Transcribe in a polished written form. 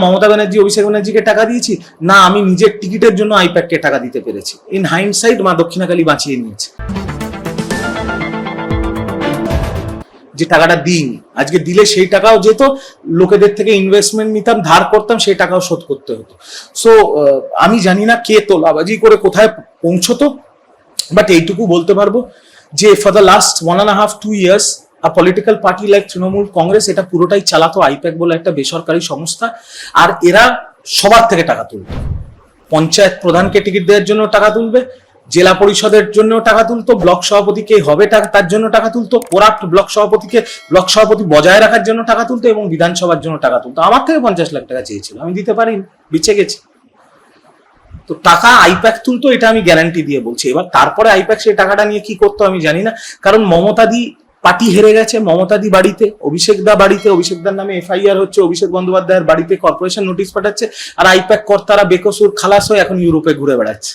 মমতা ব্যানার্জি অভিষেক ব্যানার্জিকে টাকা দিয়েছি না, আমি নিজের টিকিটের জন্য আইপ্যাককে টাকা দিতে পেরেছি। ইন হাইন্ডসাইট মা দক্ষিণাকালী বাঁচিয়ে নিয়েছে। যে টাকাটা দিইনি, আজকে দিলে সেই টাকাও যেত, লোকেদের থেকে ইনভেস্টমেন্ট নিতাম, ধার করতাম, সেই টাকাও শোধ করতে হতো। সো আমি জানি না কে তোলাবাজি করে কোথায় পৌঁছতো, বাট এইটুকু বলতে পারবো যে for the last 1.5-2 years a political party like Trinamool Congress এটা পুরোটাই চালাতো আইপ্যাক বলে একটা বেসরকারি সংস্থা। আর এরা সবার থেকে টাকা তুলতো, পঞ্চায়েত প্রধানকে টিকিট দেওয়ার জন্য টাকা তুলবে, জেলা পরিষদের জন্য টাকা তুলতো, ব্লক সভাপতি কে হবে তার জন্য টাকা তুলতো, কোরাপ্ট ব্লক সভাপতিকে ব্লক সভাপতি বজায় রাখার জন্য টাকা তুলতো, এবং বিধানসভার জন্য টাকা তুলতো। আমার থেকে 50 লাখ টাকা চেয়েছিল, আমি দিতে পারিনি, বিচে গেছি। তো টাকা আইপ্যাক তুলতো, এটা আমি গ্যারান্টি দিয়ে বলছি। এবার তারপরে আইপ্যাক সেই টাকাটা নিয়ে কি করতো আমি জানি না, কারণ মমতাদি পার্টি হেরে গেছে, মমতাদি বাড়িতে, অভিষেকদা বাড়িতে, অভিষেকদার নামে এফআইআর হচ্ছে, অভিষেক বন্দ্যোপাধ্যায়ের বাড়িতে কর্পোরেশন নোটিশ পাঠাচ্ছে, আর আইপ্যাক কর্তারা বেকসুর খালাস হয়ে এখন ইউরোপে ঘুরে বেড়াচ্ছে।